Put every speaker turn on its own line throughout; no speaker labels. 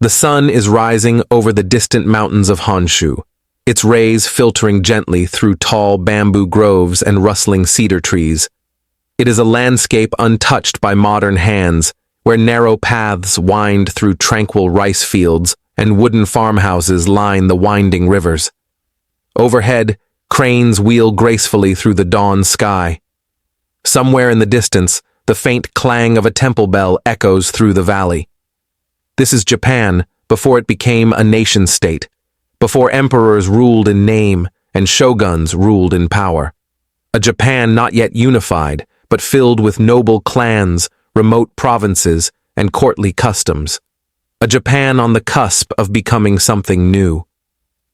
The sun is rising over the distant mountains of Honshu, its rays filtering gently through tall bamboo groves and rustling cedar trees. It is a landscape untouched by modern hands, where narrow paths wind through tranquil rice fields and wooden farmhouses line the winding rivers. Overhead, cranes wheel gracefully through the dawn sky. Somewhere in the distance, the faint clang of a temple bell echoes through the valley. This is Japan before it became a nation-state, before emperors ruled in name and shoguns ruled in power. A Japan not yet unified, but filled with noble clans, remote provinces, and courtly customs. A Japan on the cusp of becoming something new.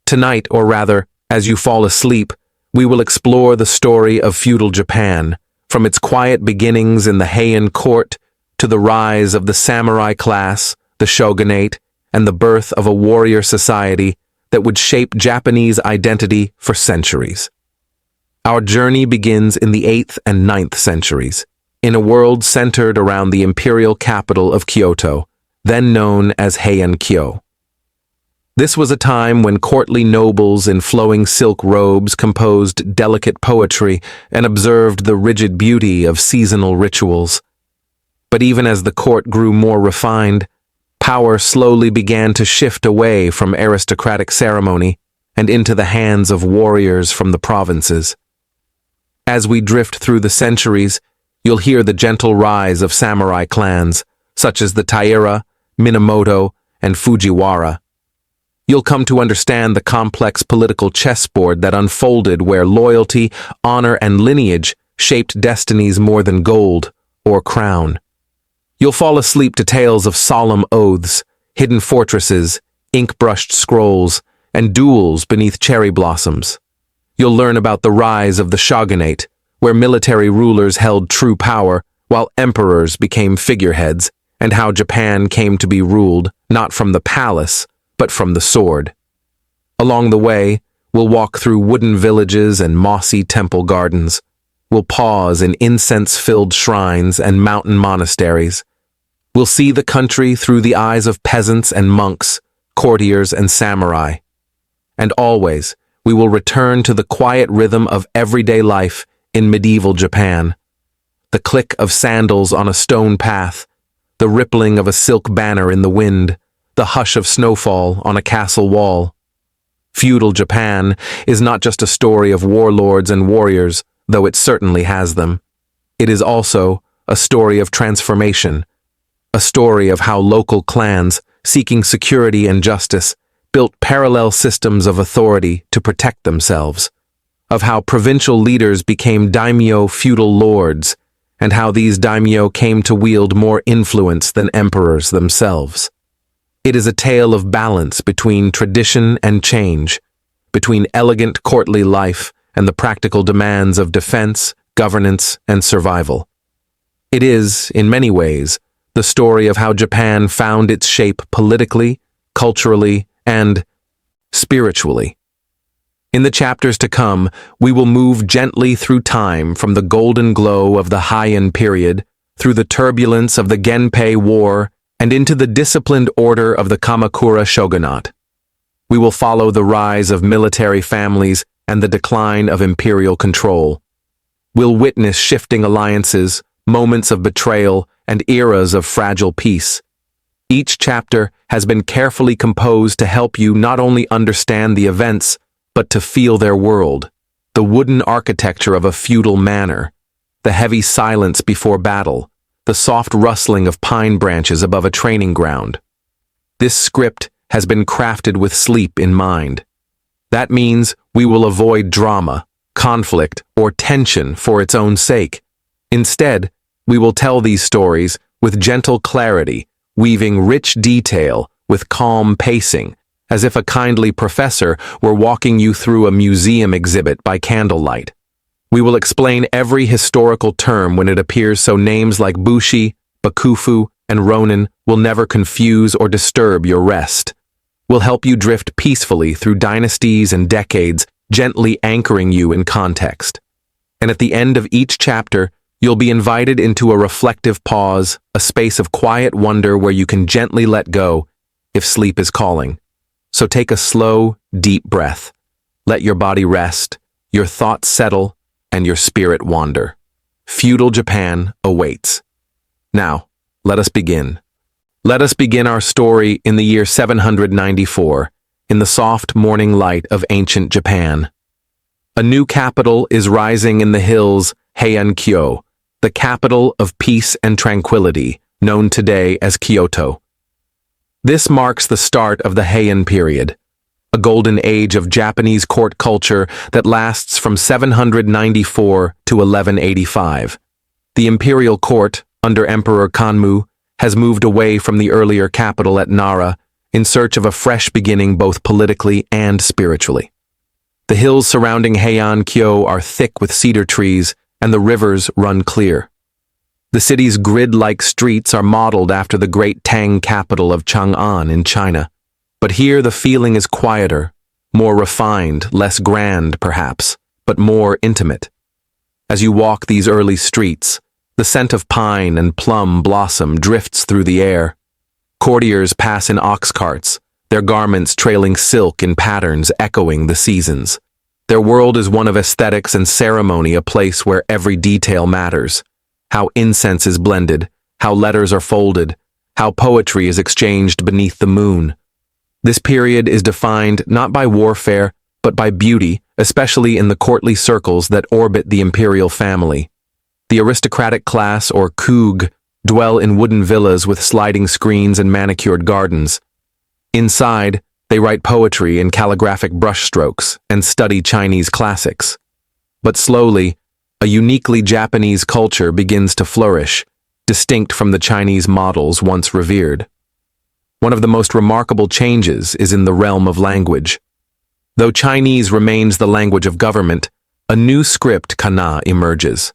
Tonight, or rather, as you fall asleep, we will explore the story of feudal Japan, from its quiet beginnings in the Heian court to the rise of the samurai class, the shogunate, and the birth of a warrior society that would shape Japanese identity for centuries. Our journey begins in the 8th and 9th centuries, in a world centered around the imperial capital of Kyoto, then known as Heian-kyo. This was a time when courtly nobles in flowing silk robes composed delicate poetry and observed the rigid beauty of seasonal rituals. But even as the court grew more refined, power slowly began to shift away from aristocratic ceremony and into the hands of warriors from the provinces. As we drift through the centuries, you'll hear the gentle rise of samurai clans, such as the Taira, Minamoto, and Fujiwara. You'll come to understand the complex political chessboard that unfolded where loyalty, honor, and lineage shaped destinies more than gold or crown. You'll fall asleep to tales of solemn oaths, hidden fortresses, ink-brushed scrolls, and duels beneath cherry blossoms. You'll learn about the rise of the shogunate, where military rulers held true power while emperors became figureheads, and how Japan came to be ruled not from the palace, but from the sword. Along the way, we'll walk through wooden villages and mossy temple gardens. We'll pause in incense-filled shrines and mountain monasteries. We'll see the country through the eyes of peasants and monks, courtiers and samurai. And always, we will return to the quiet rhythm of everyday life in medieval Japan. The click of sandals on a stone path, the rippling of a silk banner in the wind, the hush of snowfall on a castle wall. Feudal Japan is not just a story of warlords and warriors, though it certainly has them. It is also a story of transformation, a story of how local clans, seeking security and justice, built parallel systems of authority to protect themselves, of how provincial leaders became daimyo feudal lords, and how these daimyo came to wield more influence than emperors themselves. It is a tale of balance between tradition and change, between elegant courtly life and the practical demands of defense, governance, and survival. It is, in many ways, the story of how Japan found its shape politically, culturally, and spiritually. In the chapters to come, we will move gently through time from the golden glow of the Heian period, through the turbulence of the Genpei War, and into the disciplined order of the Kamakura shogunate. We will follow the rise of military families and the decline of imperial control. We'll witness shifting alliances, moments of betrayal, and eras of fragile peace. Each chapter has been carefully composed to help you not only understand the events, but to feel their world, the wooden architecture of a feudal manor, the heavy silence before battle, the soft rustling of pine branches above a training ground. This script has been crafted with sleep in mind. That means we will avoid drama, conflict, or tension for its own sake. Instead, we will tell these stories with gentle clarity, weaving rich detail with calm pacing, as if a kindly professor were walking you through a museum exhibit by candlelight. We will explain every historical term when it appears so names like Bushi, Bakufu, and Ronin will never confuse or disturb your rest. We'll help you drift peacefully through dynasties and decades, gently anchoring you in context. And at the end of each chapter, you'll be invited into a reflective pause, a space of quiet wonder where you can gently let go if sleep is calling. So take a slow, deep breath. Let your body rest, your thoughts settle, and your spirit wander. Feudal Japan awaits. Now, let us begin. Let us begin our story in the year 794, in the soft morning light of ancient Japan. A new capital is rising in the hills, Heian-kyo, the capital of peace and tranquility, known today as Kyoto. This marks the start of the Heian period, a golden age of Japanese court culture that lasts from 794 to 1185. The imperial court, under Emperor Kanmu, has moved away from the earlier capital at Nara in search of a fresh beginning both politically and spiritually. The hills surrounding Heian-kyo are thick with cedar trees, and the rivers run clear. The city's grid-like streets are modeled after the great Tang capital of Chang'an in China. But here the feeling is quieter, more refined, less grand perhaps, but more intimate. As you walk these early streets, the scent of pine and plum blossom drifts through the air. Courtiers pass in ox carts, their garments trailing silk in patterns echoing the seasons. Their world is one of aesthetics and ceremony, a place where every detail matters. How incense is blended, how letters are folded, how poetry is exchanged beneath the moon. This period is defined not by warfare, but by beauty, especially in the courtly circles that orbit the imperial family. The aristocratic class, or kug, dwell in wooden villas with sliding screens and manicured gardens. Inside, they write poetry in calligraphic brushstrokes and study Chinese classics. But slowly, a uniquely Japanese culture begins to flourish, distinct from the Chinese models once revered. One of the most remarkable changes is in the realm of language. Though Chinese remains the language of government, a new script, kana, emerges.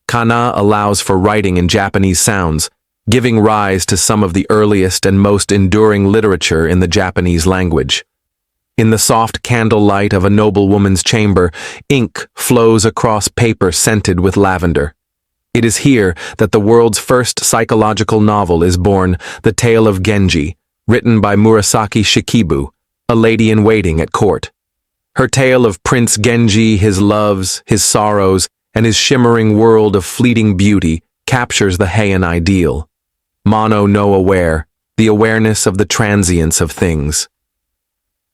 Kana allows for writing in Japanese sounds, giving rise to some of the earliest and most enduring literature in the Japanese language. In the soft candlelight of a noblewoman's chamber, ink flows across paper scented with lavender. It is here that the world's first psychological novel is born, The Tale of Genji, written by Murasaki Shikibu, a lady-in-waiting at court. Her tale of Prince Genji, his loves, his sorrows, and his shimmering world of fleeting beauty captures the Heian ideal. Mono no aware, the awareness of the transience of things.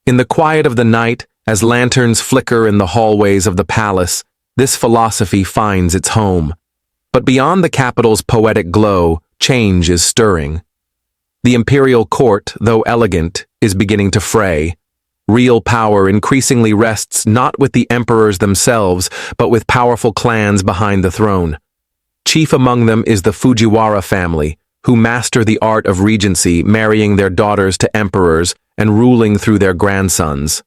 In the quiet of the night, as lanterns flicker in the hallways of the palace, this philosophy finds its home. But beyond the capital's poetic glow, change is stirring. The imperial court, though elegant, is beginning to fray. Real power increasingly rests not with the emperors themselves, but with powerful clans behind the throne. Chief among them is the Fujiwara family, who master the art of regency, marrying their daughters to emperors and ruling through their grandsons.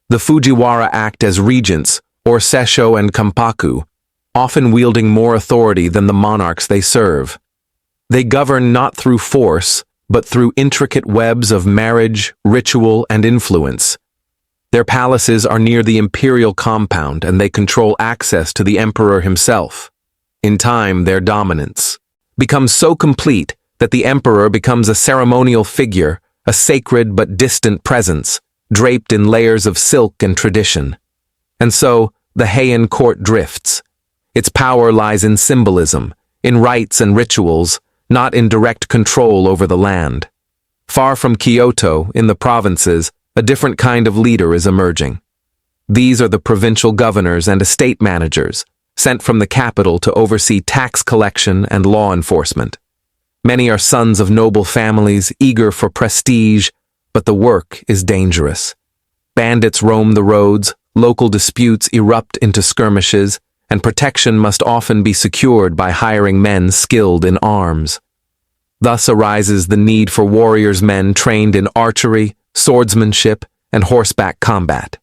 The Fujiwara act as regents, or sesho and kampaku, often wielding more authority than the monarchs they serve. They govern not through force, but through intricate webs of marriage, ritual, and influence. Their palaces are near the imperial compound, and they control access to the emperor himself. In time, their dominance becomes so complete that the emperor becomes a ceremonial figure, a sacred but distant presence, draped in layers of silk and tradition. And so, the Heian court drifts. Its power lies in symbolism, in rites and rituals, not in direct control over the land. Far from Kyoto, in the provinces, a different kind of leader is emerging. These are the provincial governors and estate managers, sent from the capital to oversee tax collection and law enforcement. Many are sons of noble families, eager for prestige, but the work is dangerous. Bandits roam the roads, local disputes erupt into skirmishes, and protection must often be secured by hiring men skilled in arms. Thus arises the need for warriors men trained in archery, swordsmanship, and horseback combat.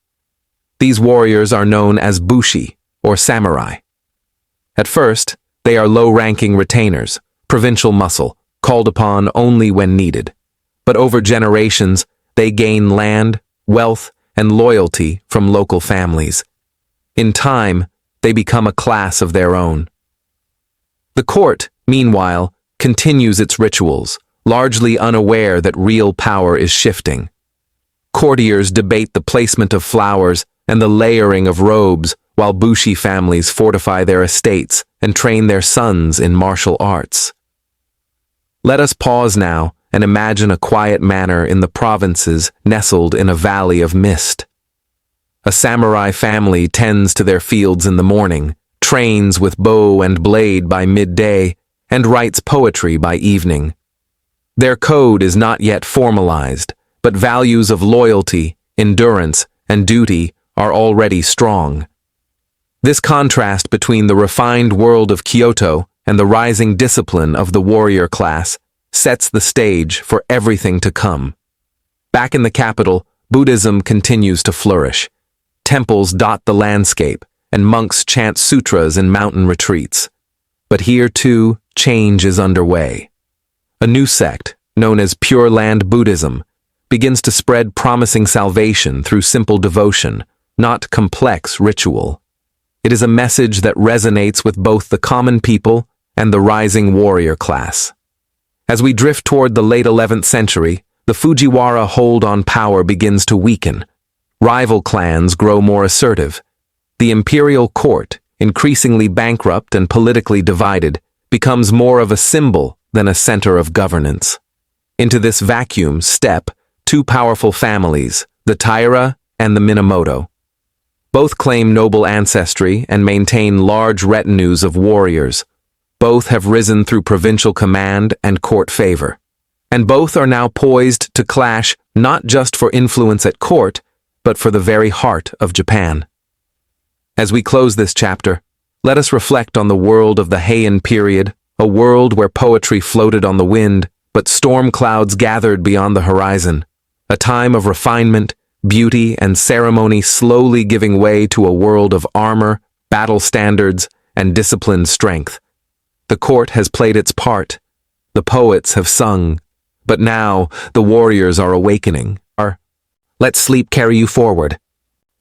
These warriors are known as bushi, or samurai. At first, they are low-ranking retainers, provincial muscle, called upon only when needed. But over generations, they gain land, wealth, and loyalty from local families. In time, they become a class of their own. The court, meanwhile, continues its rituals, largely unaware that real power is shifting. Courtiers debate the placement of flowers and the layering of robes, while Bushi families fortify their estates and train their sons in martial arts. Let us pause now and imagine a quiet manor in the provinces nestled in a valley of mist. A samurai family tends to their fields in the morning, trains with bow and blade by midday, and writes poetry by evening. Their code is not yet formalized, but values of loyalty, endurance, and duty are already strong. This contrast between the refined world of Kyoto and the rising discipline of the warrior class sets the stage for everything to come. Back in the capital, Buddhism continues to flourish. Temples dot the landscape, and monks chant sutras in mountain retreats. But here, too, change is underway. A new sect, known as Pure Land Buddhism, begins to spread promising salvation through simple devotion, not complex ritual. It is a message that resonates with both the common people and the rising warrior class. As we drift toward the late 11th century, the Fujiwara hold on power begins to weaken. Rival clans grow more assertive. The imperial court, increasingly bankrupt and politically divided, becomes more of a symbol than a center of governance. Into this vacuum step two powerful families, the Taira and the Minamoto. Both claim noble ancestry and maintain large retinues of warriors. Both have risen through provincial command and court favor. And both are now poised to clash not just for influence at court, but for the very heart of Japan. As we close this chapter, let us reflect on the world of the Heian period, a world where poetry floated on the wind, but storm clouds gathered beyond the horizon. A time of refinement, beauty, and ceremony slowly giving way to a world of armor, battle standards, and disciplined strength. The court has played its part. The poets have sung. But now, the warriors are awakening. Let sleep carry you forward.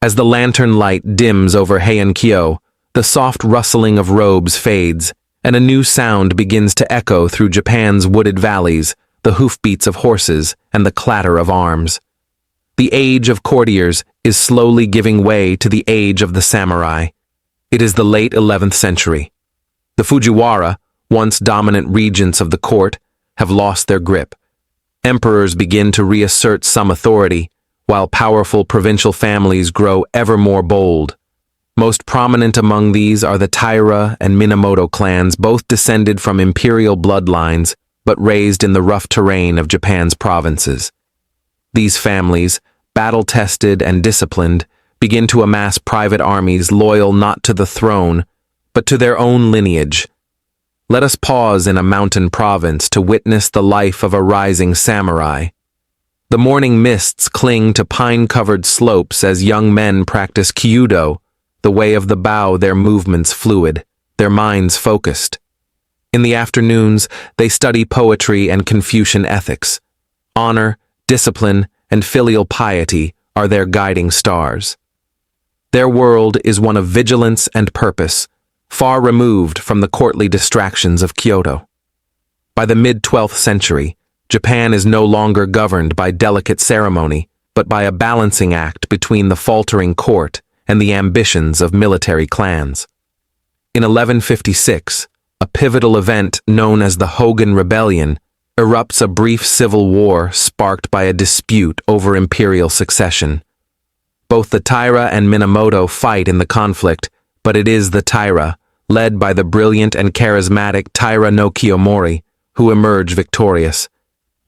As the lantern light dims over Heian-kyo, the soft rustling of robes fades, and a new sound begins to echo through Japan's wooded valleys, the hoofbeats of horses, and the clatter of arms. The age of courtiers is slowly giving way to the age of the samurai. It is the late 11th century. The Fujiwara, once dominant regents of the court, have lost their grip. Emperors begin to reassert some authority, while powerful provincial families grow ever more bold. Most prominent among these are the Taira and Minamoto clans, both descended from imperial bloodlines, but raised in the rough terrain of Japan's provinces. These families, battle-tested and disciplined, begin to amass private armies loyal not to the throne, but to their own lineage. Let us pause in a mountain province to witness the life of a rising samurai. The morning mists cling to pine-covered slopes as young men practice kyudo, the way of the bow, their movements fluid, their minds focused. In the afternoons, they study poetry and Confucian ethics. Honor, discipline, and filial piety are their guiding stars. Their world is one of vigilance and purpose, far removed from the courtly distractions of Kyoto. By the mid-12th century, Japan is no longer governed by delicate ceremony, but by a balancing act between the faltering court and the ambitions of military clans. In 1156, a pivotal event known as the Hogan Rebellion erupts, a brief civil war sparked by a dispute over imperial succession. Both the Taira and Minamoto fight in the conflict, but it is the Taira, led by the brilliant and charismatic Taira no Kiyomori, who emerge victorious.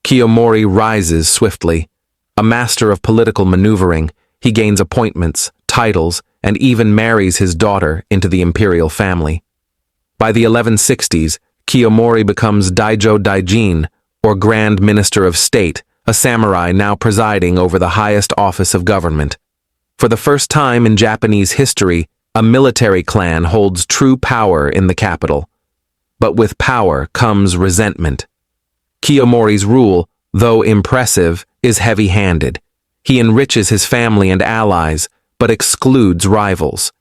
Kiyomori rises swiftly. A master of political maneuvering, he gains appointments, titles, and even marries his daughter into the imperial family. By the 1160s, Kiyomori becomes Daijo Daijin, or Grand Minister of State, a samurai now presiding over the highest office of government. For the first time in Japanese history, a military clan holds true power in the capital. But with power comes resentment. Kiyomori's rule, though impressive, is heavy-handed. He enriches his family and allies, but excludes rivals.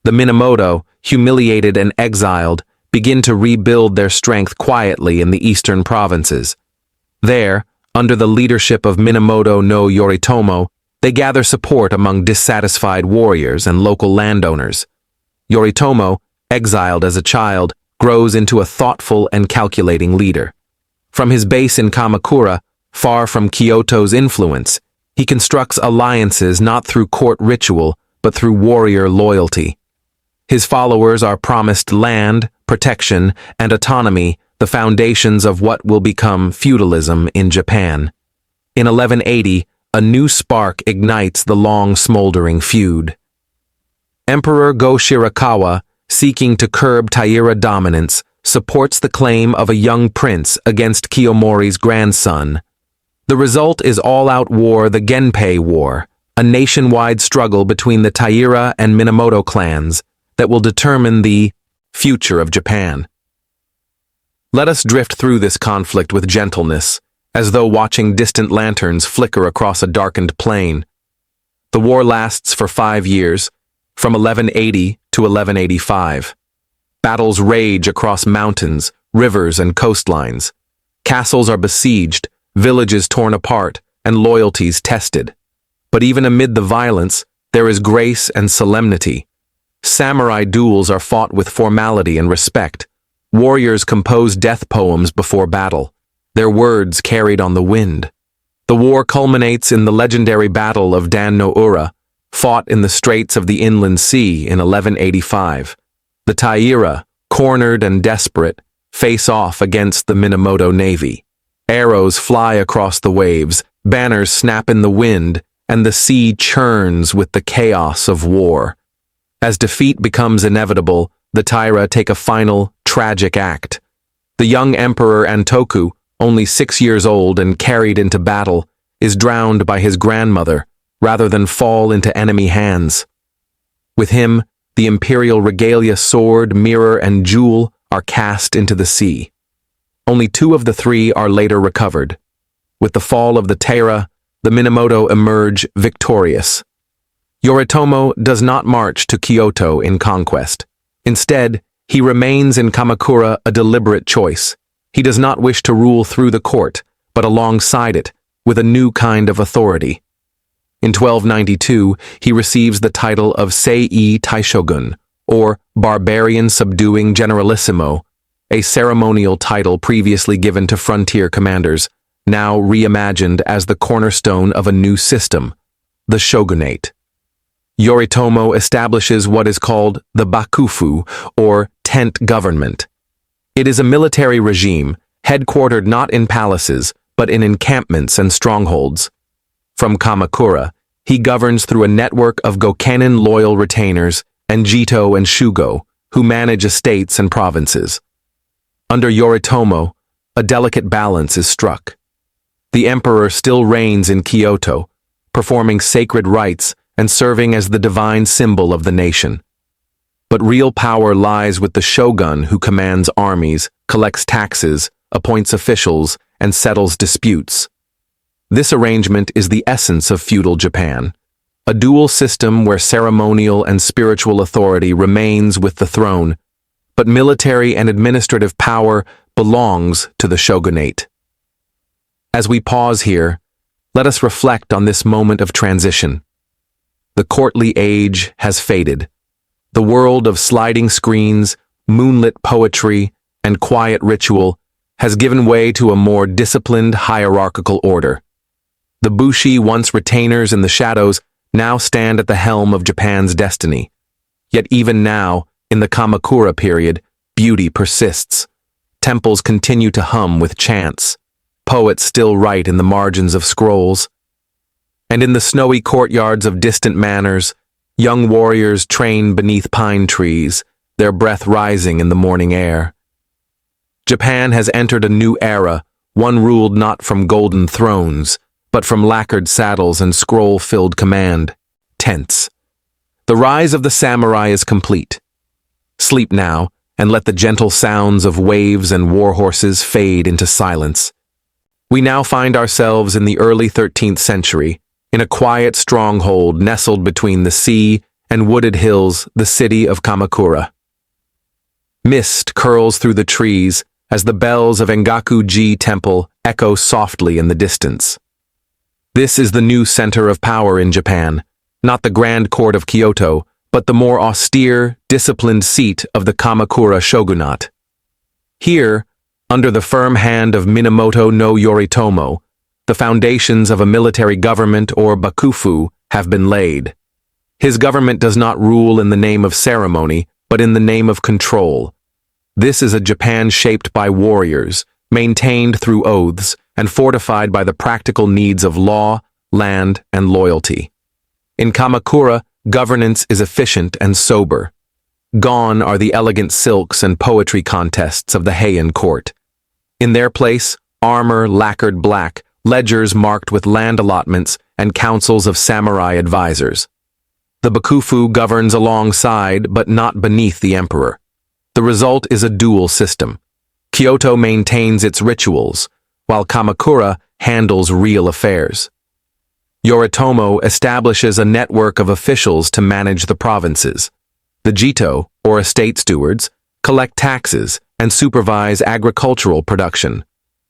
The Minamoto, humiliated and exiled, begin to rebuild their strength quietly in the eastern provinces. There, under the leadership of Minamoto no Yoritomo, they gather support among dissatisfied warriors and local landowners. Yoritomo, exiled as a child, grows into a thoughtful and calculating leader. From his base in Kamakura, far from Kyoto's influence, he constructs alliances not through court ritual, but through warrior loyalty. His followers are promised land, protection, and autonomy, the foundations of what will become feudalism in Japan. In 1180, a new spark ignites the long-smoldering feud. Emperor Go-Shirakawa, seeking to curb Taira dominance, supports the claim of a young prince against Kiyomori's grandson. The result is all-out war, the Genpei War, a nationwide struggle between the Taira and Minamoto clans that will determine the future of Japan. Let us drift through this conflict with gentleness, as though watching distant lanterns flicker across a darkened plain. The war lasts for 5 years, from 1180 to 1185. Battles rage across mountains, rivers, and coastlines. Castles are besieged, villages torn apart, and loyalties tested. But even amid the violence, there is grace and solemnity. Samurai duels are fought with formality and respect. Warriors compose death poems before battle, their words carried on the wind. The war culminates in the legendary Battle of Dan no Ura, fought in the Straits of the Inland Sea in 1185. The Taira, cornered and desperate, face off against the Minamoto navy. Arrows fly across the waves, banners snap in the wind, and the sea churns with the chaos of war. As defeat becomes inevitable, the Taira take a final, tragic act. The young Emperor Antoku, only 6 years old and carried into battle, is drowned by his grandmother, rather than fall into enemy hands. With him, the imperial regalia sword, mirror, and jewel are cast into the sea. Only 2 of the 3 are later recovered. With the fall of the Taira, the Minamoto emerge victorious. Yoritomo does not march to Kyoto in conquest. Instead, he remains in Kamakura, a deliberate choice. He does not wish to rule through the court, but alongside it, with a new kind of authority. In 1292, he receives the title of Sei Taishogun, or Barbarian Subduing Generalissimo, a ceremonial title previously given to frontier commanders, now reimagined as the cornerstone of a new system, the shogunate. Yoritomo establishes what is called the Bakufu, or tent government. It is a military regime, headquartered not in palaces, but in encampments and strongholds. From Kamakura, he governs through a network of Gokenin loyal retainers and Jito and Shugo, who manage estates and provinces. Under Yoritomo, a delicate balance is struck. The emperor still reigns in Kyoto, performing sacred rites and serving as the divine symbol of the nation. But real power lies with the shogun, who commands armies, collects taxes, appoints officials, and settles disputes. This arrangement is the essence of feudal Japan, a dual system where ceremonial and spiritual authority remains with the throne, but military and administrative power belongs to the shogunate. As we pause here, let us reflect on this moment of transition. The courtly age has faded. The world of sliding screens, moonlit poetry, and quiet ritual has given way to a more disciplined hierarchical order. The Bushi, once retainers in the shadows, now stand at the helm of Japan's destiny. Yet even now, in the Kamakura period, beauty persists. Temples continue to hum with chants. Poets still write in the margins of scrolls. And in the snowy courtyards of distant manors, young warriors train beneath pine trees, their breath rising in the morning air. Japan has entered a new era, one ruled not from golden thrones, but from lacquered saddles and scroll-filled command tents. The rise of the samurai is complete. Sleep now, and let the gentle sounds of waves and war horses fade into silence. We now find ourselves in the early 13th century, in a quiet stronghold nestled between the sea and wooded hills, the city of Kamakura. Mist curls through the trees, as the bells of Engaku-ji Temple echo softly in the distance. This is the new center of power in Japan, not the grand court of Kyoto, but the more austere, disciplined seat of the Kamakura shogunate. Here, under the firm hand of Minamoto no Yoritomo, the foundations of a military government or bakufu have been laid. His government does not rule in the name of ceremony, but in the name of control. This is a Japan shaped by warriors, maintained through oaths, and fortified by the practical needs of law, land, and loyalty. In Kamakura, governance is efficient and sober. Gone are the elegant silks and poetry contests of the Heian court. In their place, armor lacquered black, ledgers marked with land allotments, and councils of samurai advisors. The bakufu governs alongside but not beneath the emperor. The result is a dual system. Kyoto maintains its rituals, while Kamakura handles real affairs. Yoritomo establishes a network of officials to manage the provinces. The jito, or estate stewards, collect taxes and supervise agricultural production.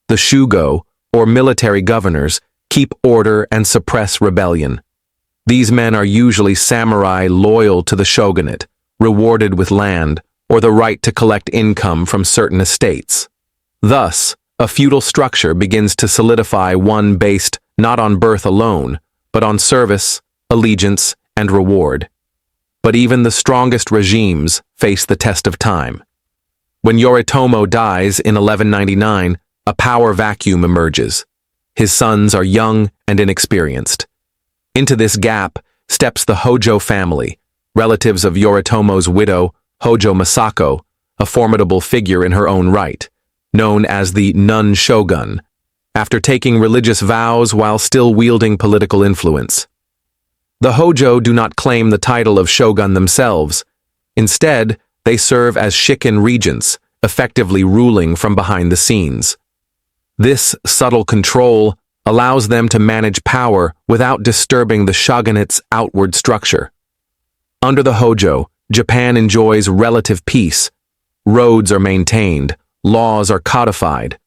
The shugo, or military governors, keep order and suppress rebellion. These men are usually samurai loyal to the shogunate, rewarded with land, or the right to collect income from certain estates. Thus, a feudal structure begins to solidify, one based not on birth alone, but on service, allegiance, and reward. But even the strongest regimes face the test of time. When Yoritomo dies in 1199, a power vacuum emerges. His sons are young and inexperienced. Into this gap steps the Hojo family, relatives of Yoritomo's widow, Hojo Masako, a formidable figure in her own right, known as the nun shogun, after taking religious vows while still wielding political influence. The Hojo do not claim the title of shogun themselves. Instead, they serve as shikin regents, effectively ruling from behind the scenes. This subtle control allows them to manage power without disturbing the shogunate's outward structure. Under the Hojo, Japan enjoys relative peace. Roads are maintained, laws are codified.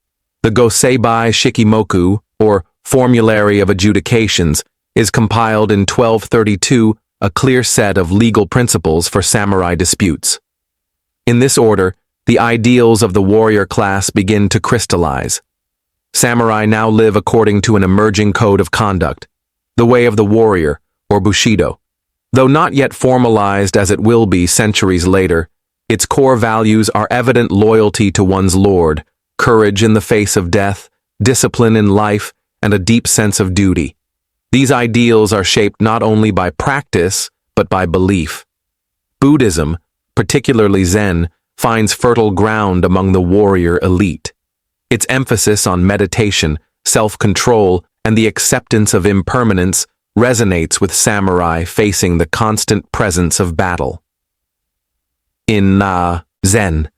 The Goseibai Shikimoku, or Formulary of Adjudications, is compiled in 1232, a clear set of legal principles for samurai disputes. In this order, the ideals of the warrior class begin to crystallize. Samurai now live according to an emerging code of conduct, the way of the warrior, or Bushido. Though not yet formalized as it will be centuries later, its core values are evident: loyalty to one's lord, courage in the face of death, discipline in life, and a deep sense of duty. These ideals are shaped not only by practice, but by belief. Buddhism, particularly Zen, finds fertile ground among the warrior elite. Its emphasis on meditation, self-control, and the acceptance of impermanence resonates with samurai facing the constant presence of battle. In Zen,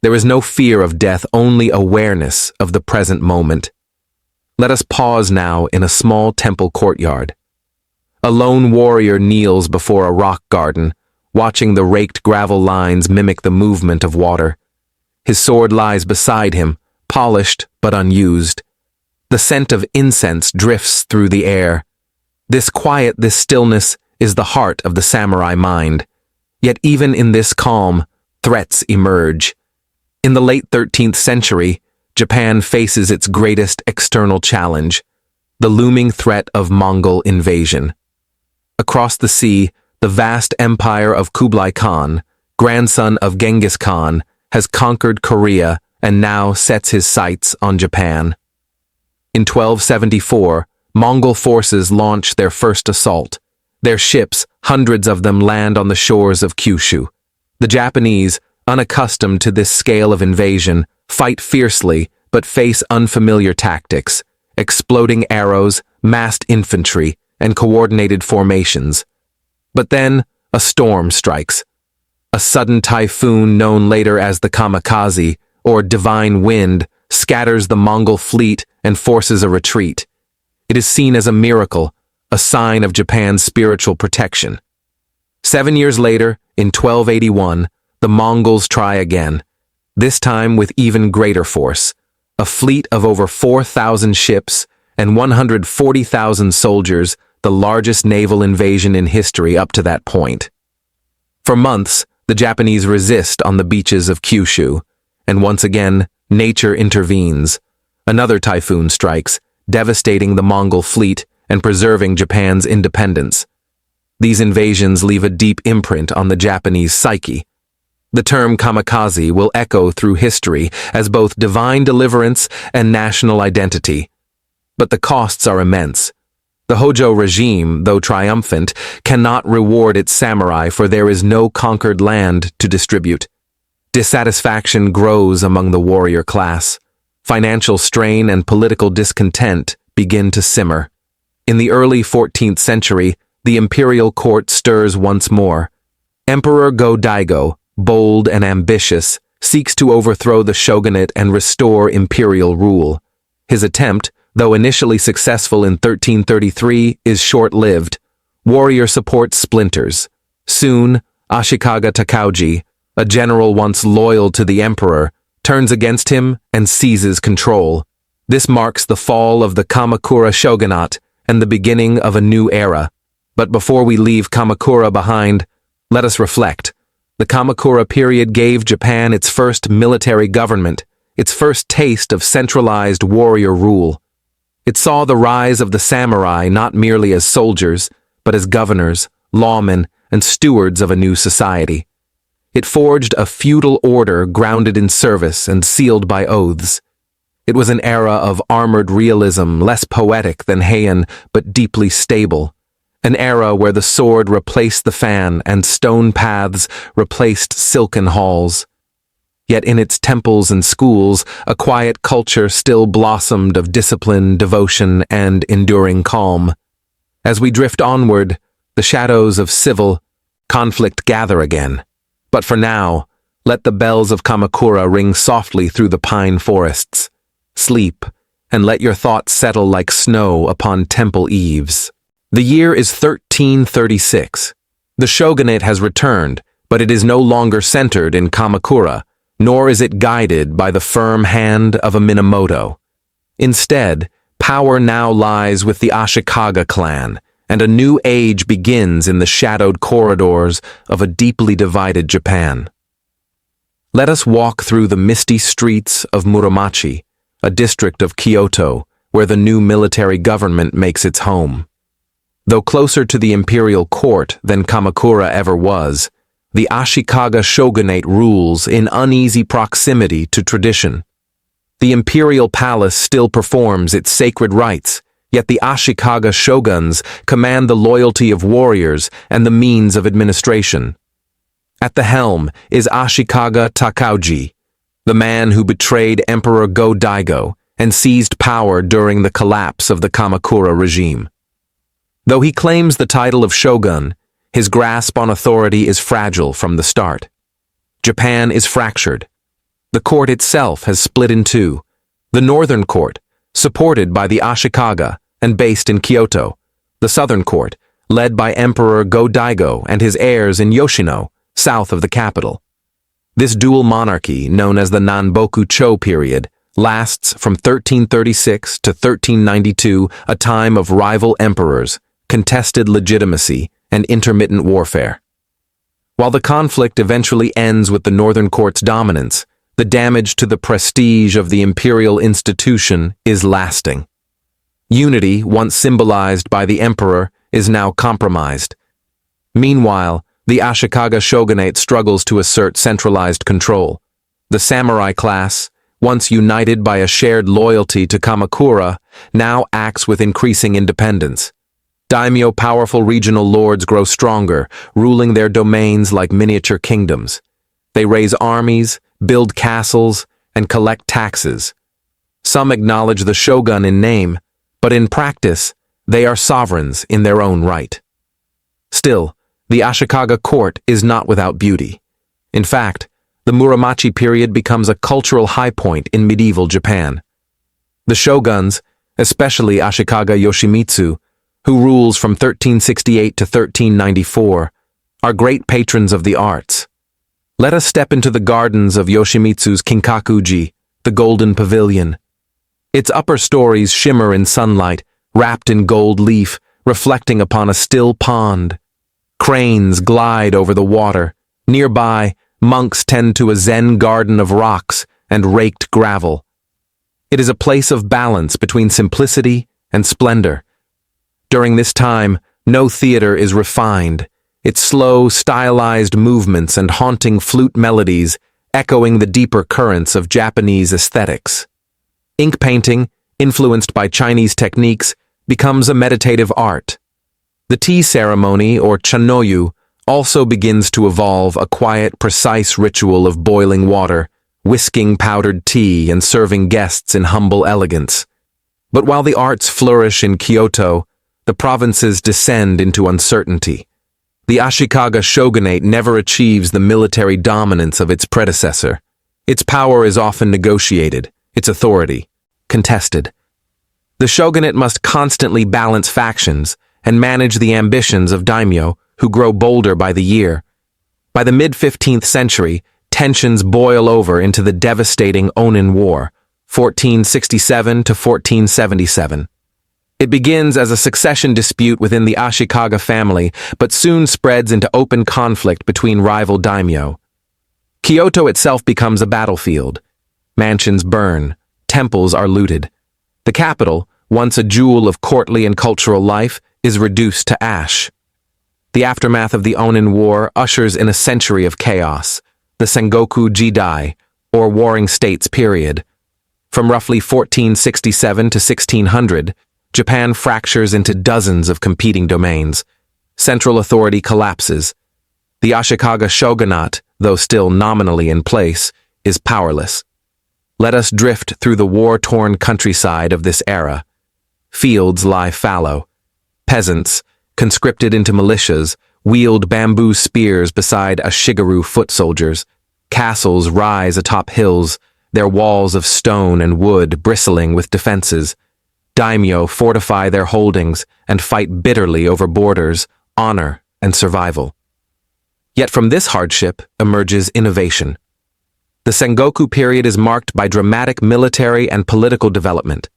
there is no fear of death, only awareness of the present moment. Let us pause now in a small temple courtyard. A lone warrior kneels before a rock garden, watching the raked gravel lines mimic the movement of water. His sword lies beside him, polished but unused. The scent of incense drifts through the air. This quiet, this stillness, is the heart of the samurai mind. Yet even in this calm, threats emerge. In the late 13th century, Japan faces its greatest external challenge, the looming threat of Mongol invasion. Across the sea, the vast empire of Kublai Khan, grandson of Genghis Khan, has conquered Korea and now sets his sights on Japan. In 1274, Mongol forces launch their first assault. Their ships, hundreds of them, land on the shores of Kyushu. The Japanese, unaccustomed to this scale of invasion, fight fiercely but face unfamiliar tactics, exploding arrows, massed infantry, and coordinated formations. But then, a storm strikes. A sudden typhoon known later as the kamikaze, or divine wind, scatters the Mongol fleet and forces a retreat. It is seen as a miracle, a sign of Japan's spiritual protection. 7 years later, in 1281, the Mongols try again. this time with even greater force, a fleet of over 4,000 ships and 140,000 soldiers, the largest naval invasion in history up to that point. For months, the Japanese resist on the beaches of Kyushu, and once again, nature intervenes. Another typhoon strikes, devastating the Mongol fleet and preserving Japan's independence. These invasions leave a deep imprint on the Japanese psyche. The term kamikaze will echo through history as both divine deliverance and national identity. But the costs are immense. The Hojo regime, though triumphant, cannot reward its samurai, for there is no conquered land to distribute. Dissatisfaction grows among the warrior class. Financial strain and political discontent begin to simmer. In the early 14th century, the imperial court stirs once more. Emperor Go-Daigo, bold and ambitious, seeks to overthrow the shogunate and restore imperial rule. His attempt, though initially successful in 1333, is short-lived. Warrior support splinters. Soon, Ashikaga Takauji, a general once loyal to the emperor, turns against him and seizes control. This marks the fall of the Kamakura shogunate and the beginning of a new era. But before we leave Kamakura behind, let us reflect. The Kamakura period gave Japan its first military government, its first taste of centralized warrior rule. It saw the rise of the samurai not merely as soldiers, but as governors, lawmen, and stewards of a new society. It forged a feudal order grounded in service and sealed by oaths. It was an era of armored realism, less poetic than Heian, but deeply stable. An era where the sword replaced the fan and stone paths replaced silken halls. Yet in its temples and schools, a quiet culture still blossomed of discipline, devotion, and enduring calm. As we drift onward, the shadows of civil conflict gather again. But for now, let the bells of Kamakura ring softly through the pine forests. Sleep, and let your thoughts settle like snow upon temple eaves. The year is 1336. The shogunate has returned, but it is no longer centered in Kamakura, nor is it guided by the firm hand of a Minamoto. Instead, power now lies with the Ashikaga clan, and a new age begins in the shadowed corridors of a deeply divided Japan. Let us walk through the misty streets of Muromachi, a district of Kyoto, where the new military government makes its home. Though closer to the imperial court than Kamakura ever was, the Ashikaga shogunate rules in uneasy proximity to tradition. The imperial palace still performs its sacred rites, yet the Ashikaga shoguns command the loyalty of warriors and the means of administration. At the helm is Ashikaga Takauji, the man who betrayed Emperor Go-Daigo and seized power during the collapse of the Kamakura regime. Though he claims the title of shogun, his grasp on authority is fragile from the start. Japan is fractured. The court itself has split in two. The northern court, supported by the Ashikaga and based in Kyoto. The southern court, led by Emperor Go-Daigo and his heirs in Yoshino, south of the capital. This dual monarchy, known as the Nanboku-cho period, lasts from 1336 to 1392, a time of rival emperors, contested legitimacy, and intermittent warfare. While the conflict eventually ends with the northern court's dominance, the damage to the prestige of the imperial institution is lasting. Unity, once symbolized by the emperor, is now compromised. Meanwhile, the Ashikaga shogunate struggles to assert centralized control. The samurai class, once united by a shared loyalty to Kamakura, now acts with increasing independence. Daimyo powerful regional lords grow stronger, ruling their domains like miniature kingdoms. They raise armies, build castles, and collect taxes. Some acknowledge the shogun in name, but in practice, they are sovereigns in their own right. Still, the Ashikaga court is not without beauty. In fact, the Muromachi period becomes a cultural high point in medieval Japan. The shoguns, especially Ashikaga Yoshimitsu, who rules from 1368 to 1394, are great patrons of the arts. Let us step into the gardens of Yoshimitsu's Kinkakuji, the Golden Pavilion. Its upper stories shimmer in sunlight, wrapped in gold leaf, reflecting upon a still pond. Cranes glide over the water. Nearby, monks tend to a Zen garden of rocks and raked gravel. It is a place of balance between simplicity and splendor. During this time, no theater is refined, its slow, stylized movements and haunting flute melodies echoing the deeper currents of Japanese aesthetics. Ink painting, influenced by Chinese techniques, becomes a meditative art. The tea ceremony, or chanoyu, also begins to evolve, a quiet, precise ritual of boiling water, whisking powdered tea and serving guests in humble elegance. But while the arts flourish in Kyoto, the provinces descend into uncertainty. The Ashikaga shogunate never achieves the military dominance of its predecessor. Its power is often negotiated, its authority contested. The shogunate must constantly balance factions and manage the ambitions of daimyo, who grow bolder by the year. By the mid-15th century, tensions boil over into the devastating Onin War, 1467 to 1477. It begins as a succession dispute within the Ashikaga family, but soon spreads into open conflict between rival daimyo. Kyoto itself becomes a battlefield. Mansions burn, temples are looted. The capital, once a jewel of courtly and cultural life, is reduced to ash. The aftermath of the Onin War ushers in a century of chaos, the Sengoku Jidai, or Warring States period. From roughly 1467 to 1600, Japan fractures into dozens of competing domains. Central authority collapses. The Ashikaga shogunate, though still nominally in place, is powerless. Let us drift through the war-torn countryside of this era. Fields lie fallow. Peasants, conscripted into militias, wield bamboo spears beside Ashigaru foot soldiers. Castles rise atop hills, their walls of stone and wood bristling with defenses. Daimyo fortify their holdings and fight bitterly over borders, honor, and survival. Yet from this hardship emerges innovation. The Sengoku period is marked by dramatic military and political development.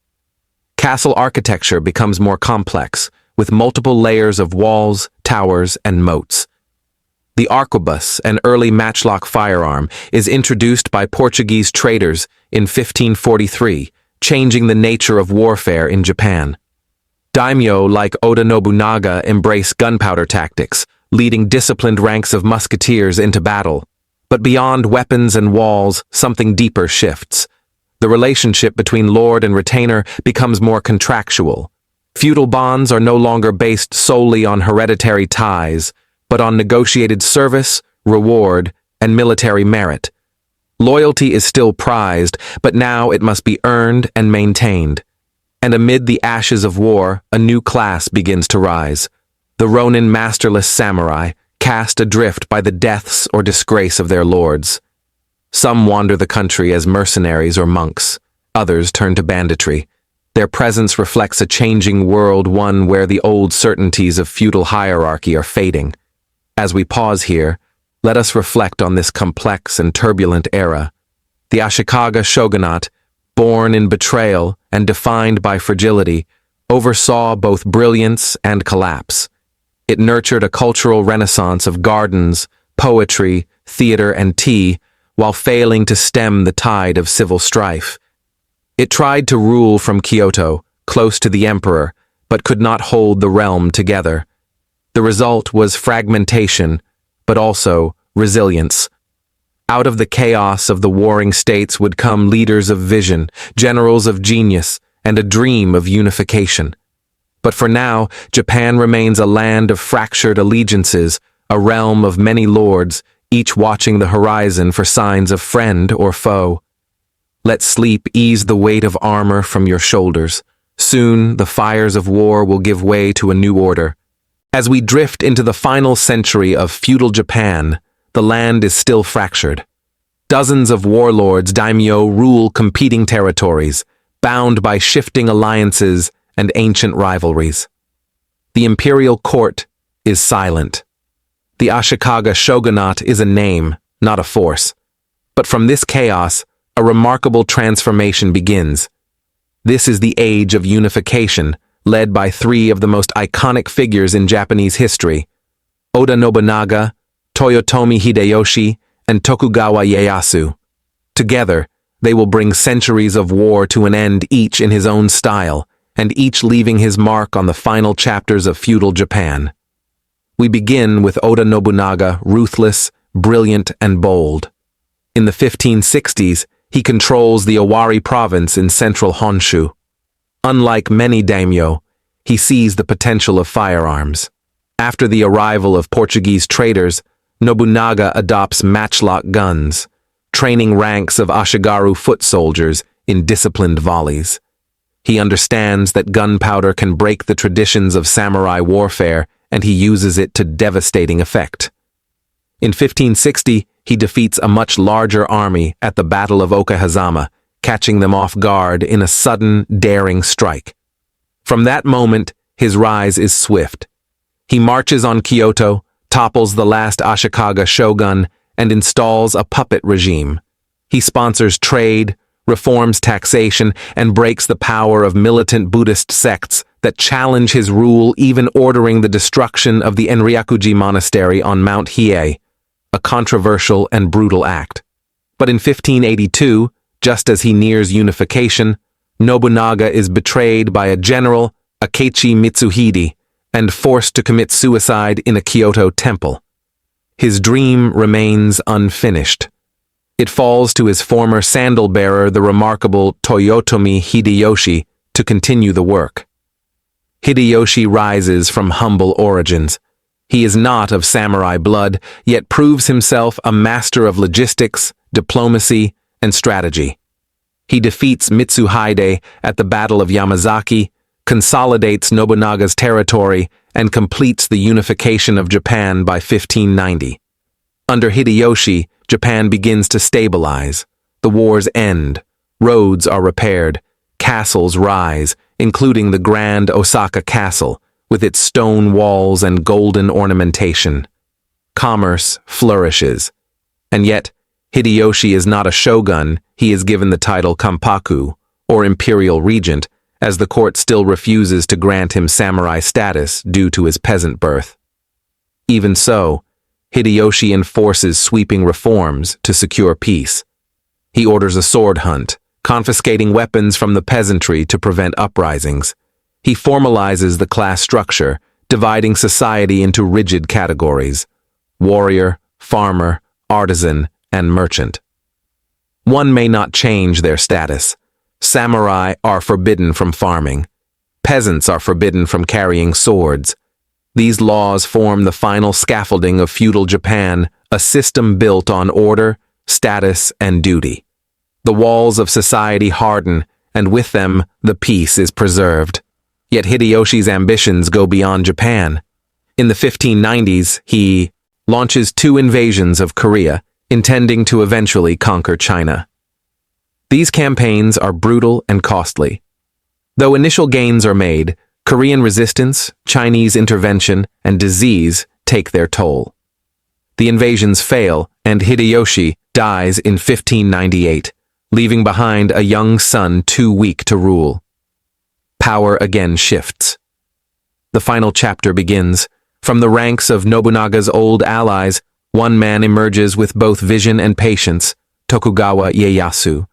Castle architecture becomes more complex, with multiple layers of walls, towers, and moats. The arquebus, an early matchlock firearm, is introduced by Portuguese traders in 1543, changing the nature of warfare in Japan. Daimyo like Oda Nobunaga embrace gunpowder tactics, leading disciplined ranks of musketeers into battle. But beyond weapons and walls, something deeper shifts. The relationship between lord and retainer becomes more contractual. Feudal bonds are no longer based solely on hereditary ties, but on negotiated service, reward, and military merit. Loyalty is still prized, but now it must be earned and maintained. And amid the ashes of war, a new class begins to rise. The Ronin masterless samurai, cast adrift by the deaths or disgrace of their lords. Some wander the country as mercenaries or monks. Others turn to banditry. Their presence reflects a changing world, one where the old certainties of feudal hierarchy are fading. As we pause here, let us reflect on this complex and turbulent era. The Ashikaga shogunate, born in betrayal and defined by fragility, oversaw both brilliance and collapse. It nurtured a cultural renaissance of gardens, poetry, theater, and tea, while failing to stem the tide of civil strife. It tried to rule from Kyoto, close to the emperor, but could not hold the realm together. The result was fragmentation, but also resilience. Out of the chaos of the warring states would come leaders of vision, generals of genius, and a dream of unification. But for now, Japan remains a land of fractured allegiances, a realm of many lords, each watching the horizon for signs of friend or foe. Let sleep ease the weight of armor from your shoulders. Soon, the fires of war will give way to a new order. As we drift into the final century of feudal Japan, the land is still fractured. Dozens of warlords, daimyo, rule competing territories, bound by shifting alliances and ancient rivalries. The imperial court is silent. The Ashikaga shogunate is a name, not a force. But from this chaos, a remarkable transformation begins. This is the age of unification, led by three of the most iconic figures in Japanese history: Oda Nobunaga, Toyotomi Hideyoshi, and Tokugawa Ieyasu. Together, they will bring centuries of war to an end, each in his own style, and each leaving his mark on the final chapters of feudal Japan. We begin with Oda Nobunaga, ruthless, brilliant, and bold. In the 1560s, he controls the Owari province in central Honshu. Unlike many daimyo, he sees the potential of firearms. After the arrival of Portuguese traders, Nobunaga adopts matchlock guns, training ranks of Ashigaru foot soldiers in disciplined volleys. He understands that gunpowder can break the traditions of samurai warfare, and he uses it to devastating effect. In 1560, he defeats a much larger army at the Battle of Okahazama, catching them off guard in a sudden, daring strike. From that moment, his rise is swift. He marches on Kyoto, topples the last Ashikaga shogun, and installs a puppet regime. He sponsors trade, reforms taxation, and breaks the power of militant Buddhist sects that challenge his rule, even ordering the destruction of the Enryakuji monastery on Mount Hiei, a controversial and brutal act. But in 1582, just as he nears unification, Nobunaga is betrayed by a general, Akechi Mitsuhide, and forced to commit suicide in a Kyoto temple. His dream remains unfinished. It falls to his former sandal-bearer, the remarkable Toyotomi Hideyoshi, to continue the work. Hideyoshi rises from humble origins. He is not of samurai blood, yet proves himself a master of logistics, diplomacy, and strategy. He defeats Mitsuhide at the Battle of Yamazaki, consolidates Nobunaga's territory, and completes the unification of Japan by 1590. Under Hideyoshi, Japan begins to stabilize. The wars end, roads are repaired, castles rise, including the grand Osaka Castle, with its stone walls and golden ornamentation. Commerce flourishes. And yet, Hideyoshi is not a shogun. He is given the title Kampaku, or imperial regent, as the court still refuses to grant him samurai status due to his peasant birth. Even so, Hideyoshi enforces sweeping reforms to secure peace. He orders a sword hunt, confiscating weapons from the peasantry to prevent uprisings. He formalizes the class structure, dividing society into rigid categories: warrior, farmer, artisan, and merchant. One may not change their status. Samurai are forbidden from farming. Peasants are forbidden from carrying swords. These laws form the final scaffolding of feudal Japan, a system built on order, status, and duty. The walls of society harden, and with them, the peace is preserved. Yet Hideyoshi's ambitions go beyond Japan. In the 1590s, he launches 2 invasions of Korea, intending to eventually conquer China. These campaigns are brutal and costly. Though initial gains are made, Korean resistance, Chinese intervention, and disease take their toll. The invasions fail, and Hideyoshi dies in 1598, leaving behind a young son too weak to rule. Power again shifts. The final chapter begins. From the ranks of Nobunaga's old allies, one man emerges with both vision and patience: Tokugawa Ieyasu.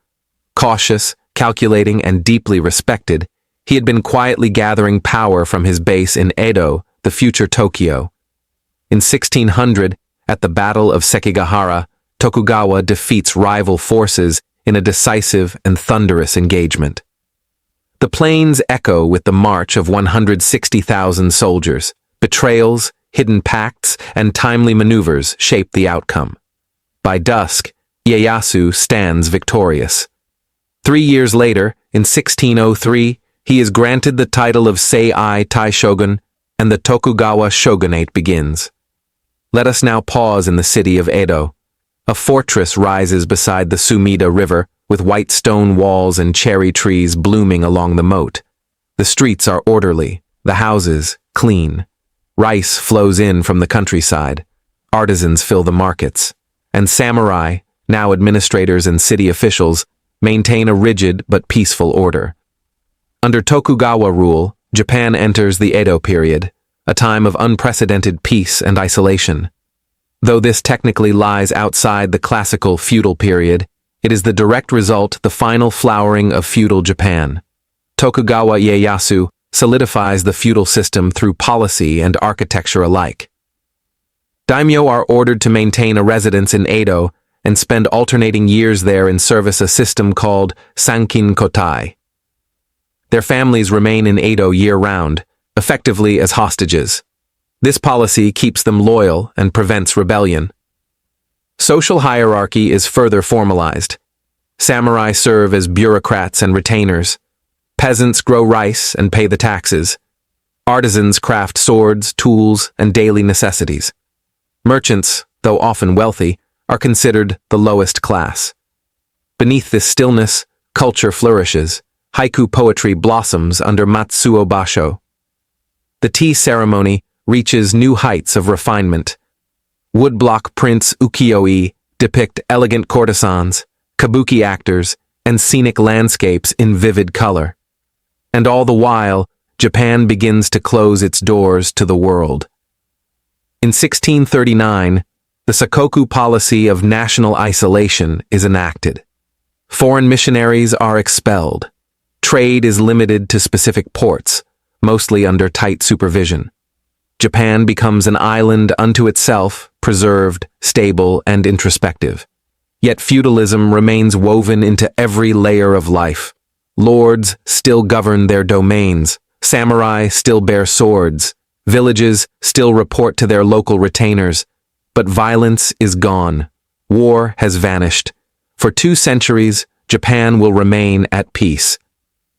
Cautious, calculating, and deeply respected, he had been quietly gathering power from his base in Edo, the future Tokyo. In 1600, at the Battle of Sekigahara, Tokugawa defeats rival forces in a decisive and thunderous engagement. The plains echo with the march of 160,000 soldiers. Betrayals, hidden pacts, and timely maneuvers shape the outcome. By dusk, Ieyasu stands victorious. 3 years later, in 1603, he is granted the title of Sei-ai Taishogun, and the Tokugawa shogunate begins. Let us now pause in the city of Edo. A fortress rises beside the Sumida River, with white stone walls and cherry trees blooming along the moat. The streets are orderly, the houses clean. Rice flows in from the countryside. Artisans fill the markets. and samurai, now administrators and city officials, maintain a rigid but peaceful order. Under Tokugawa rule, Japan enters the Edo period, a time of unprecedented peace and isolation. Though this technically lies outside the classical feudal period, it is the direct result, the final flowering of feudal Japan. Tokugawa Ieyasu solidifies the feudal system through policy and architecture alike. Daimyo are ordered to maintain a residence in Edo and spend alternating years there in service a system called Sankin Kotai. Their families remain in Edo year-round, effectively as hostages. This policy keeps them loyal and prevents rebellion. Social hierarchy is further formalized. Samurai serve as bureaucrats and retainers. Peasants grow rice and pay the taxes. Artisans craft swords, tools, and daily necessities. Merchants, though often wealthy, are considered the lowest class. Beneath this stillness, culture flourishes. Haiku poetry blossoms under Matsuo Basho. The tea ceremony reaches new heights of refinement. Woodblock prints ukiyo-e depict elegant courtesans, kabuki actors, and scenic landscapes in vivid color. And all the while, Japan begins to close its doors to the world. In 1639, the Sakoku policy of national isolation is enacted. Foreign missionaries are expelled. Trade is limited to specific ports, mostly under tight supervision. Japan becomes an island unto itself, preserved, stable, and introspective. Yet feudalism remains woven into every layer of life. Lords still govern their domains, samurai still bear swords, villages still report to their local retainers, but violence is gone. War has vanished. For 2 centuries, Japan will remain at peace.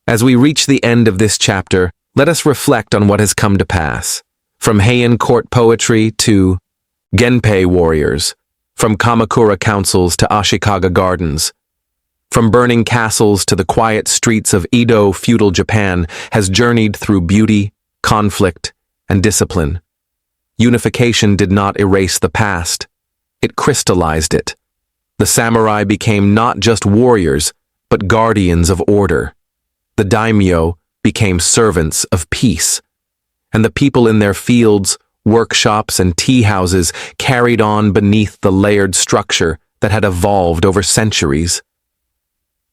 As we reach the end of this chapter, let us reflect on what has come to pass. From Heian court poetry to Genpei warriors, from Kamakura councils to Ashikaga gardens, from burning castles to the quiet streets of Edo, feudal Japan has journeyed through beauty, conflict, and discipline. Unification did not erase the past. It crystallized it. The samurai became not just warriors, but guardians of order. The daimyo became servants of peace. And the people in their fields, workshops, and tea houses carried on beneath the layered structure that had evolved over centuries.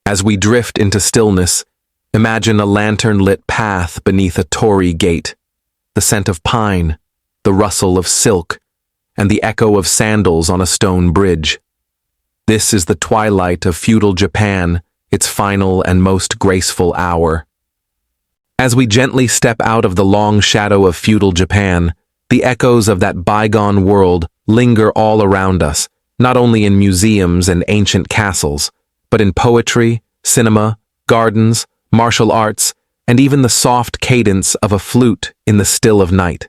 As we drift into stillness, imagine a lantern-lit path beneath a torii gate, the scent of pine, the rustle of silk, and the echo of sandals on a stone bridge. This is the twilight of feudal Japan, its final and most graceful hour. As we gently step out of the long shadow of feudal Japan, the echoes of that bygone world linger all around us, not only in museums and ancient castles, but in poetry, cinema, gardens, martial arts, and even the soft cadence of a flute in the still of night.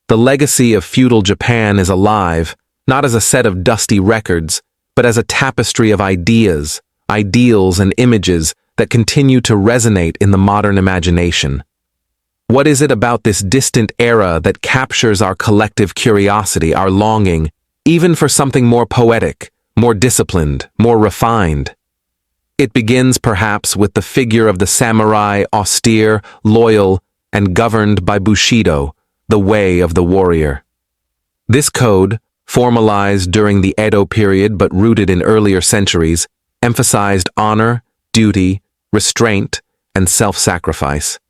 The legacy of feudal Japan is alive, not as a set of dusty records, but as a tapestry of ideas, ideals, and images that continue to resonate in the modern imagination. What is it about this distant era that captures our collective curiosity, our longing, even for something more poetic, more disciplined, more refined? It begins perhaps with the figure of the samurai, austere, loyal, and governed by Bushido, the way of the warrior. This code, formalized during the Edo period but rooted in earlier centuries, emphasized honor, duty, restraint, and self-sacrifice.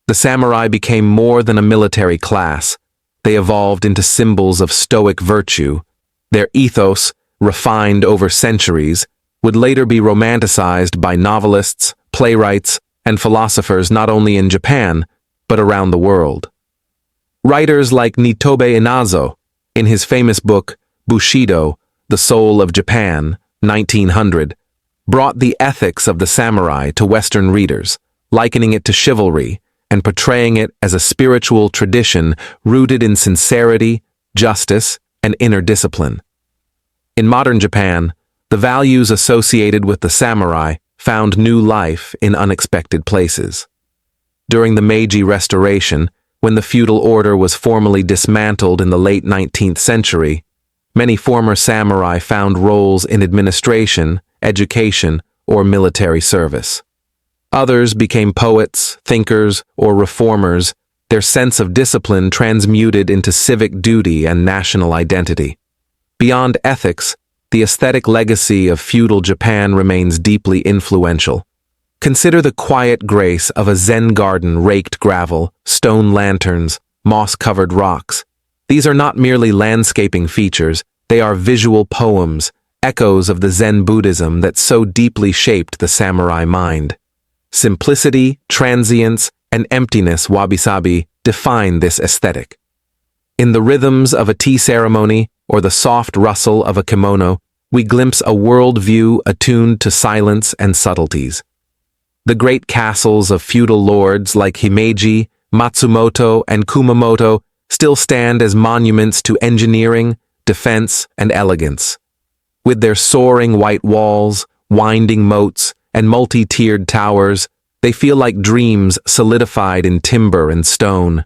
The samurai became more than a military class. They evolved into symbols of stoic virtue. Their ethos, refined over centuries, would later be romanticized by novelists, playwrights, and philosophers not only in Japan, but around the world. Writers like Nitobe Inazo, in his famous book, Bushido, The Soul of Japan, 1900, brought the ethics of the samurai to Western readers, likening it to chivalry and portraying it as a spiritual tradition rooted in sincerity, justice, and inner discipline. In modern Japan, the values associated with the samurai found new life in unexpected places. During the Meiji Restoration, when the feudal order was formally dismantled in the late 19th century, many former samurai found roles in administration, education, or military service. Others became poets, thinkers, or reformers, their sense of discipline transmuted into civic duty and national identity. Beyond ethics, the aesthetic legacy of feudal Japan remains deeply influential. Consider the quiet grace of a Zen garden, raked gravel, stone lanterns, moss-covered rocks. These are not merely landscaping features, they are visual poems, echoes of the Zen Buddhism that so deeply shaped the samurai mind. Simplicity, transience, and emptiness wabi-sabi define this aesthetic. In the rhythms of a tea ceremony or the soft rustle of a kimono, we glimpse a world-view attuned to silence and subtleties. The great castles of feudal lords like Himeji, Matsumoto, and Kumamoto still stand as monuments to engineering, defense, and elegance. With their soaring white walls, winding moats, and multi-tiered towers, they feel like dreams solidified in timber and stone.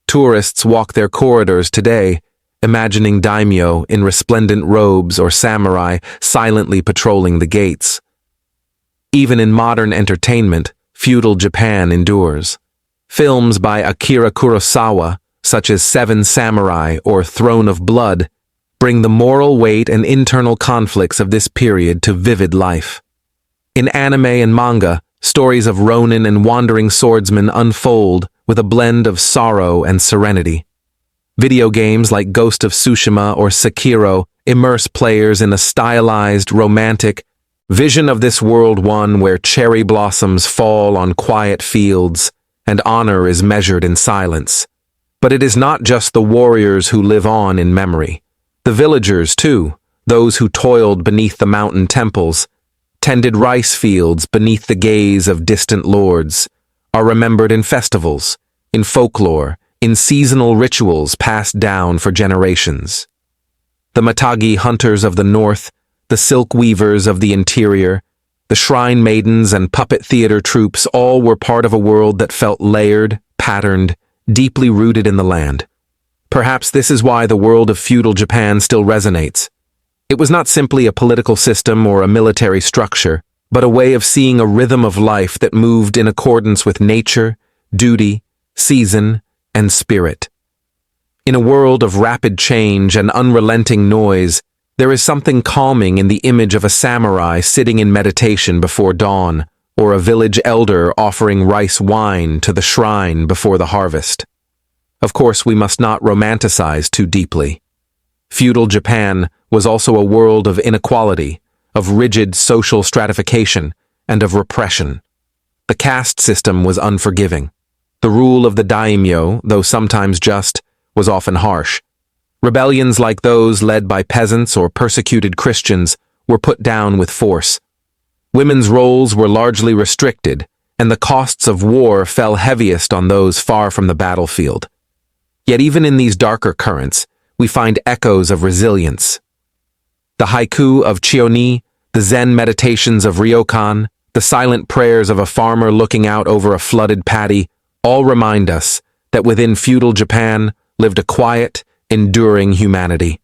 Tourists walk their corridors today, imagining daimyo in resplendent robes or samurai silently patrolling the gates. Even in modern entertainment, feudal Japan endures. Films by Akira Kurosawa, such as Seven Samurai or Throne of Blood, bring the moral weight and internal conflicts of this period to vivid life. In anime and manga, stories of ronin and wandering swordsmen unfold with a blend of sorrow and serenity. Video games like Ghost of Tsushima or Sekiro immerse players in a stylized, romantic vision of this world, one where cherry blossoms fall on quiet fields and honor is measured in silence. But it is not just the warriors who live on in memory. The villagers, too, those who toiled beneath the mountain temples, tended rice fields beneath the gaze of distant lords, are remembered in festivals, in folklore, in seasonal rituals passed down for generations. The Matagi hunters of the north, the silk weavers of the interior, the shrine maidens and puppet theater troupes all were part of a world that felt layered, patterned, deeply rooted in the land. Perhaps this is why the world of feudal Japan still resonates. It was not simply a political system or a military structure, but a way of seeing a rhythm of life that moved in accordance with nature, duty, season, and spirit. In a world of rapid change and unrelenting noise, there is something calming in the image of a samurai sitting in meditation before dawn, or a village elder offering rice wine to the shrine before the harvest. Of course, we must not romanticize too deeply. Feudal Japan was also a world of inequality, of rigid social stratification, and of repression. The caste system was unforgiving. The rule of the daimyo, though sometimes just, was often harsh. Rebellions like those led by peasants or persecuted Christians were put down with force. Women's roles were largely restricted, and the costs of war fell heaviest on those far from the battlefield. Yet even in these darker currents, we find echoes of resilience. The haiku of Chioni, the Zen meditations of Ryokan, the silent prayers of a farmer looking out over a flooded paddy, all remind us that within feudal Japan lived a quiet, enduring humanity.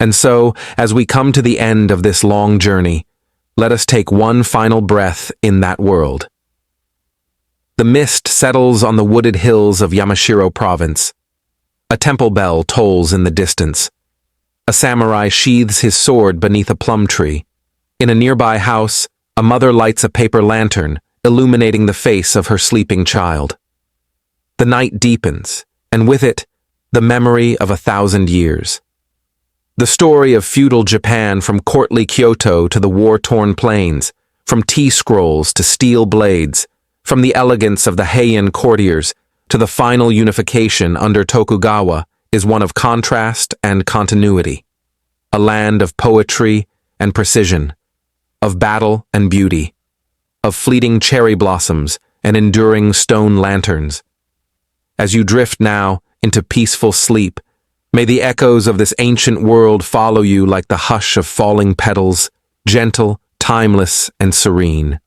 And so, as we come to the end of this long journey, let us take one final breath in that world. The mist settles on the wooded hills of Yamashiro province. A temple bell tolls in the distance. A samurai sheathes his sword beneath a plum tree. In a nearby house, a mother lights a paper lantern, illuminating the face of her sleeping child. The night deepens, and with it, the memory of 1,000 years. The story of feudal Japan from courtly Kyoto to the war-torn plains, from tea scrolls to steel blades, from the elegance of the Heian courtiers to the final unification under Tokugawa, is one of contrast and continuity. A land of poetry and precision, of battle and beauty, of fleeting cherry blossoms and enduring stone lanterns. As you drift now into peaceful sleep, may the echoes of this ancient world follow you like the hush of falling petals, gentle, timeless, and serene.